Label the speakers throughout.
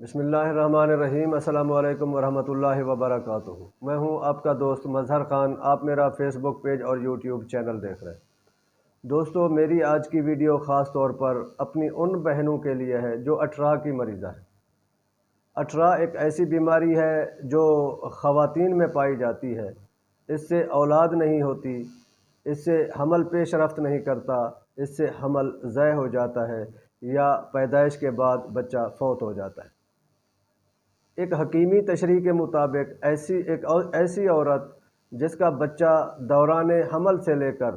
Speaker 1: بسم اللہ الرحمن الرحیم۔ السلام علیکم ورحمۃ اللہ وبرکاتہ۔ میں ہوں آپ کا دوست مظہر خان۔ آپ میرا فیس بک پیج اور یوٹیوب چینل دیکھ رہے ہیں۔ دوستو، میری آج کی ویڈیو خاص طور پر اپنی ان بہنوں کے لیے ہے جو اٹھرا کی مریضہ ہے۔ اٹھرا ایک ایسی بیماری ہے جو خواتین میں پائی جاتی ہے۔ اس سے اولاد نہیں ہوتی، اس سے حمل پیش رفت نہیں کرتا، اس سے حمل ضائع ہو جاتا ہے یا پیدائش کے بعد بچہ فوت ہو جاتا ہے۔ ایک حکیمی تشریح کے مطابق ایسی عورت جس کا بچہ دوران حمل سے لے کر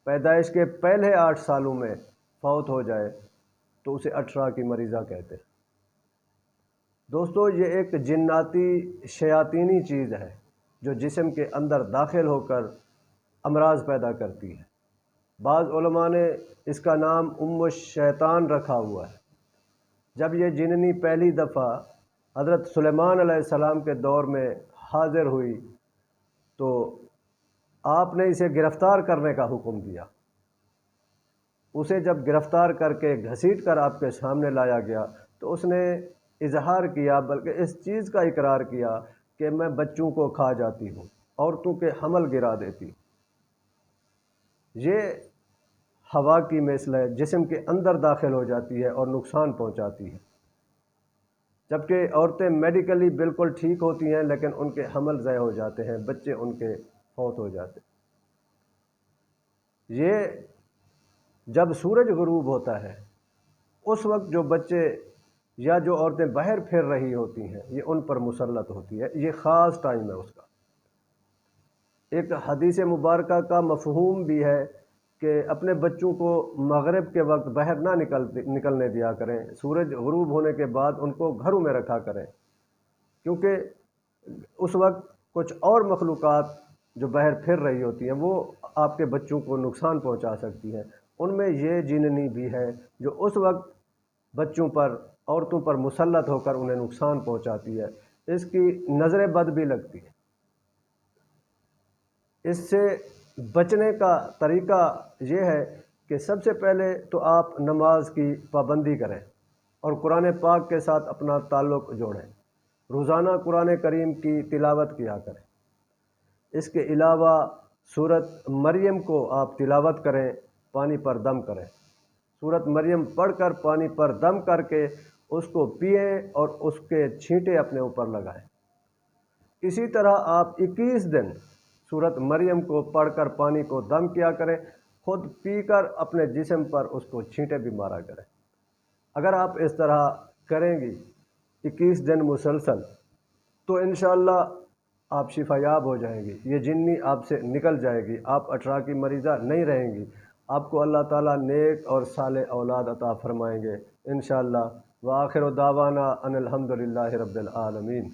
Speaker 1: پیدائش کے پہلے 8 سالوں میں فوت ہو جائے تو اسے اٹھرا کی مریضہ کہتے ہیں۔ دوستو، یہ ایک جناتی شیاطینی چیز ہے جو جسم کے اندر داخل ہو کر امراض پیدا کرتی ہے۔ بعض علماء نے اس کا نام الشیطان رکھا ہوا ہے۔ جب یہ جننی پہلی دفعہ حضرت سلیمان علیہ السلام کے دور میں حاضر ہوئی تو آپ نے اسے گرفتار کرنے کا حکم دیا۔ اسے جب گرفتار کر کے گھسیٹ کر آپ کے سامنے لایا گیا تو اس نے اظہار کیا، بلکہ اس چیز کا اقرار کیا کہ میں بچوں کو کھا جاتی ہوں، عورتوں کے حمل گرا دیتی ہوں۔ یہ ہوا کی مثل ہے، جسم کے اندر داخل ہو جاتی ہے اور نقصان پہنچاتی ہے۔ جبکہ عورتیں میڈیکلی بالکل ٹھیک ہوتی ہیں لیکن ان کے حمل ضائع ہو جاتے ہیں، بچے ان کے فوت ہو جاتے ہیں۔ یہ جب سورج غروب ہوتا ہے اس وقت جو بچے یا جو عورتیں باہر پھر رہی ہوتی ہیں یہ ان پر مسلط ہوتی ہے، یہ خاص ٹائم ہے اس کا۔ ایک حدیث مبارکہ کا مفہوم بھی ہے کہ اپنے بچوں کو مغرب کے وقت باہر نہ نکلنے دیا کریں، سورج غروب ہونے کے بعد ان کو گھروں میں رکھا کریں، کیونکہ اس وقت کچھ اور مخلوقات جو باہر پھر رہی ہوتی ہیں وہ آپ کے بچوں کو نقصان پہنچا سکتی ہیں۔ ان میں یہ جننی بھی ہے جو اس وقت بچوں پر، عورتوں پر مسلط ہو کر انہیں نقصان پہنچاتی ہے۔ اس کی نظر بد بھی لگتی ہے۔ اس سے بچنے کا طریقہ یہ ہے کہ سب سے پہلے تو آپ نماز کی پابندی کریں اور قرآن پاک کے ساتھ اپنا تعلق جوڑیں، روزانہ قرآن کریم کی تلاوت کیا کریں۔ اس کے علاوہ سورۃ مریم کو آپ تلاوت کریں، پانی پر دم کریں۔ سورۃ مریم پڑھ کر پانی پر دم کر کے اس کو پئیں اور اس کے چھینٹے اپنے اوپر لگائیں۔ اسی طرح آپ 21 دن سورۃ مریم کو پڑھ کر پانی کو دم کیا کریں، خود پی کر اپنے جسم پر اس کو چھینٹے بھی مارا کریں۔ اگر آپ اس طرح کریں گی 21 دن مسلسل تو انشاءاللہ آپ شفا یاب ہو جائیں گی، یہ جنی آپ سے نکل جائے گی، آپ اٹھرا کی مریضہ نہیں رہیں گی، آپ کو اللہ تعالیٰ نیک اور صالح اولاد عطا فرمائیں گے انشاءاللہ۔ وآخر دعوانا ان الحمدللہ رب العالمین۔